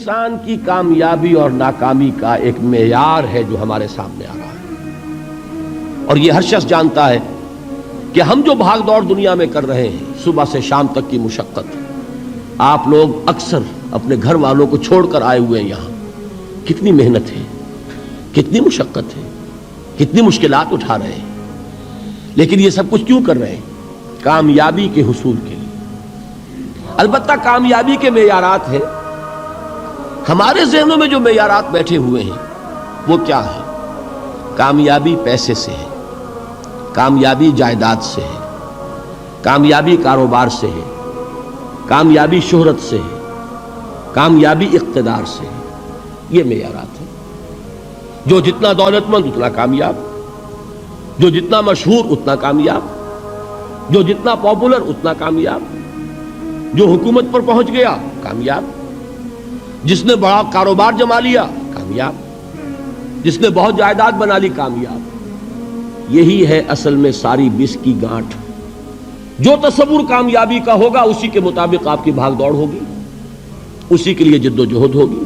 انسان کی کامیابی اور ناکامی کا ایک معیار ہے جو ہمارے سامنے آ رہا ہے، اور یہ ہر شخص جانتا ہے کہ ہم جو بھاگ دوڑ دنیا میں کر رہے ہیں، صبح سے شام تک کی مشقت، آپ لوگ اکثر اپنے گھر والوں کو چھوڑ کر آئے ہوئے ہیں یہاں، کتنی محنت ہے، کتنی مشقت ہے، کتنی مشکلات اٹھا رہے ہیں، لیکن یہ سب کچھ کیوں کر رہے ہیں؟ کامیابی کے حصول کے لیے۔ البتہ کامیابی کے معیارات ہیں، ہمارے ذہنوں میں جو معیارات بیٹھے ہوئے ہیں وہ کیا ہے؟ کامیابی پیسے سے ہے، کامیابی جائیداد سے ہے، کامیابی کاروبار سے ہے، کامیابی شہرت سے ہے، کامیابی اقتدار سے ہے۔ یہ معیارات ہیں۔ جو جتنا دولت مند اتنا کامیاب، جو جتنا مشہور اتنا کامیاب، جو جتنا پاپولر اتنا کامیاب، جو حکومت پر پہنچ گیا کامیاب، جس نے بڑا کاروبار جما لیا کامیاب، جس نے بہت جائیداد بنا لی کامیاب۔ یہی ہے اصل میں ساری بس کی گانٹھ۔ جو تصور کامیابی کا ہوگا اسی کے مطابق آپ کی بھاگ دوڑ ہوگی، اسی کے لیے جد و جہد ہوگی،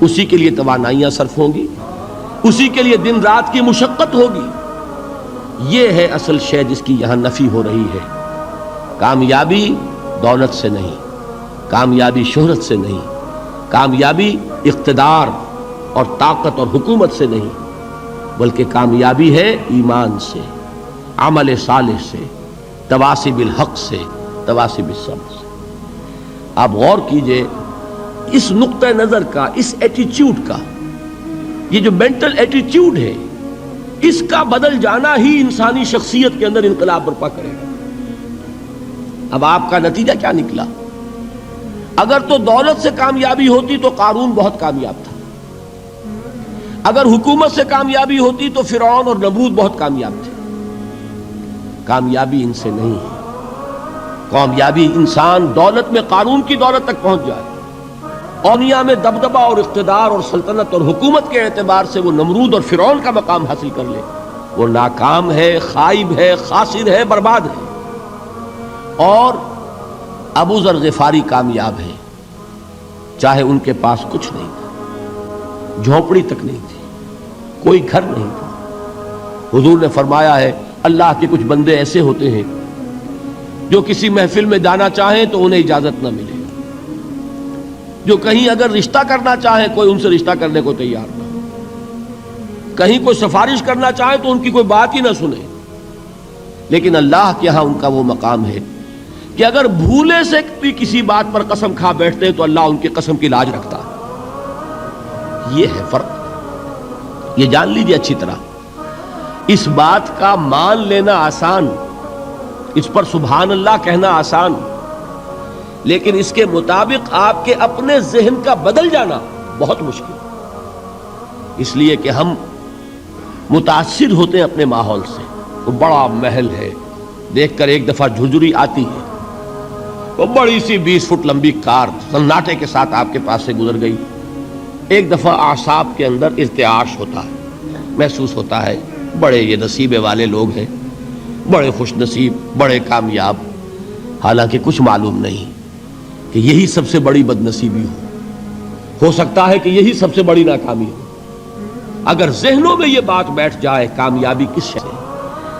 اسی کے لیے توانائیاں صرف ہوں گی، اسی کے لیے دن رات کی مشقت ہوگی۔ یہ ہے اصل شے جس کی یہاں نفی ہو رہی ہے۔ کامیابی دولت سے نہیں، کامیابی شہرت سے نہیں، کامیابی اقتدار اور طاقت اور حکومت سے نہیں، بلکہ کامیابی ہے ایمان سے، عمل صالح سے، تواصی بالحق سے، تواصی بالصبر سے۔ آپ غور کیجئے اس نقطہ نظر کا، اس ایٹیچیوڈ کا، یہ جو مینٹل ایٹیچیوڈ ہے، اس کا بدل جانا ہی انسانی شخصیت کے اندر انقلاب برپا کرے گا۔ اب آپ کا نتیجہ کیا نکلا؟ اگر تو دولت سے کامیابی ہوتی تو قارون بہت کامیاب تھا، اگر حکومت سے کامیابی ہوتی تو فرعون اور نمرود بہت کامیاب تھے۔ کامیابی ان سے نہیں ہے۔ کامیابی انسان دولت میں قارون کی دولت تک پہنچ جائے، اور دنیا میں دبدبہ اور اقتدار اور سلطنت اور حکومت کے اعتبار سے وہ نمرود اور فرعون کا مقام حاصل کر لے، وہ ناکام ہے، خائب ہے، خاسر ہے، برباد ہے۔ اور ابو ذر غفاری کامیاب ہے، چاہے ان کے پاس کچھ نہیں تھا، جھونپڑی تک نہیں تھی، کوئی گھر نہیں تھا۔ حضور نے فرمایا ہے اللہ کے کچھ بندے ایسے ہوتے ہیں جو کسی محفل میں جانا چاہیں تو انہیں اجازت نہ ملے، جو کہیں اگر رشتہ کرنا چاہیں کوئی ان سے رشتہ کرنے کو تیار نہ ہو، کہیں کوئی سفارش کرنا چاہے تو ان کی کوئی بات ہی نہ سنے۔ لیکن اللہ کے ہاں ان کا وہ مقام ہے کہ اگر بھولے سے بھی کسی بات پر قسم کھا بیٹھتے تو اللہ ان کی قسم کی لاج رکھتا ہے۔ یہ ہے فرق، یہ جان لیجیے اچھی طرح۔ اس بات کا مان لینا آسان، اس پر سبحان اللہ کہنا آسان، لیکن اس کے مطابق آپ کے اپنے ذہن کا بدل جانا بہت مشکل، اس لیے کہ ہم متاثر ہوتے ہیں اپنے ماحول سے۔ وہ بڑا محل ہے، دیکھ کر ایک دفعہ جھرجھری آتی ہے، وہ بڑی سی 20 فٹ لمبی کار سناٹے کے ساتھ آپ کے پاس سے گزر گئی، ایک دفعہ اعصاب کے اندر ارتعاش ہوتا ہے، محسوس ہوتا ہے بڑے یہ نصیبے والے لوگ ہیں، بڑے خوش نصیب، بڑے کامیاب، حالانکہ کچھ معلوم نہیں کہ یہی سب سے بڑی بد نصیبی ہو سکتا ہے کہ یہی سب سے بڑی ناکامی ہو۔ اگر ذہنوں میں یہ بات بیٹھ جائے کامیابی کس شے ہے،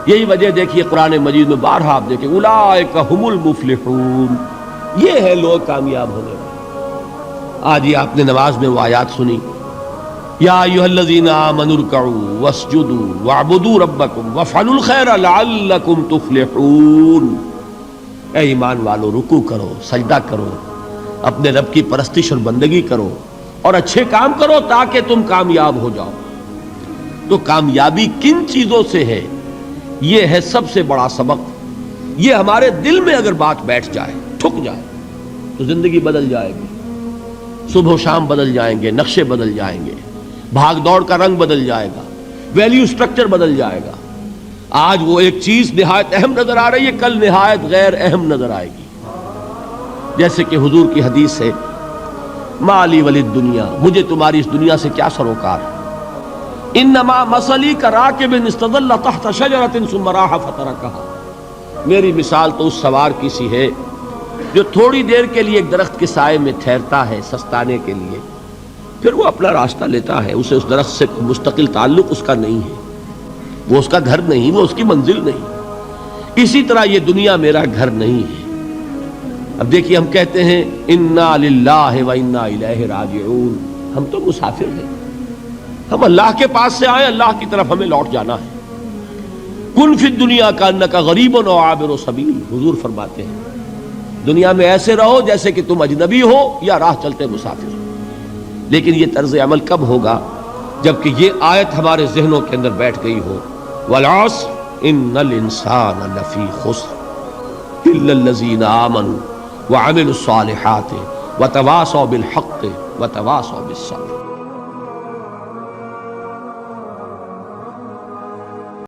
یہی وجہ دیکھیے قرآن مجید میں بارہا آپ دیکھیں اولئک ھم المفلحون، یہ ہے لوگ کامیاب ہونے والے۔ آج یہ آپ نے نماز میں وہ آیات سنی، یا ایھا الذین آمنوا ارکعوا واسجدوا واعبدوا ربکم وافعلوا الخیر لعلکم تفلحون۔ اے ایمان والو، رکوع کرو، سجدہ کرو، اپنے رب کی پرستش اور بندگی کرو اور اچھے کام کرو تاکہ تم کامیاب ہو جاؤ۔ تو کامیابی کن چیزوں سے ہے؟ یہ ہے سب سے بڑا سبق۔ یہ ہمارے دل میں اگر بات بیٹھ جائے، ٹھک جائے، تو زندگی بدل جائے گی، صبح و شام بدل جائیں گے، نقشے بدل جائیں گے، بھاگ دوڑ کا رنگ بدل جائے گا، ویلیو سٹرکچر بدل جائے گا۔ آج وہ ایک چیز نہایت اہم نظر آ رہی ہے، کل نہایت غیر اہم نظر آئے گی۔ جیسے کہ حضور کی حدیث ہے مالی ولد دنیا، مجھے تمہاری اس دنیا سے کیا سروکار ہے، انما مثلی کراکب استظل تحت شجرۃ ثم راح فترکها، میری مثال تو اس سوار کی سی ہے جو تھوڑی دیر کے لیے ایک درخت کے سائے میں ٹھہرتا ہے سستانے کے لیے، پھر وہ اپنا راستہ لیتا ہے. اسے اس درخت سے مستقل تعلق اس کا نہیں ہے، وہ اس کا گھر نہیں، وہ اس کی منزل نہیں. اسی طرح یہ دنیا میرا گھر نہیں ہے. اب دیکھیے ہم کہتے ہیں انا للہ و انا الیہ راجعون، ہم تو مسافر ہیں، ہم اللہ کے پاس سے آئے، اللہ کی طرف ہمیں لوٹ جانا ہے. کن فی الدنیا کانک غریب و عابر سبیل، حضور فرماتے ہیں دنیا میں ایسے رہو جیسے کہ تم اجنبی ہو یا راہ چلتے مسافر. لیکن یہ طرز عمل کب ہوگا؟ جبکہ یہ آیت ہمارے ذہنوں کے اندر بیٹھ گئی ہو. والعصر ان الانسان لفی خسر الا الذین آمنوا وعملوا الصالحات وتواصوا بالحق وتواصوا بالصبر.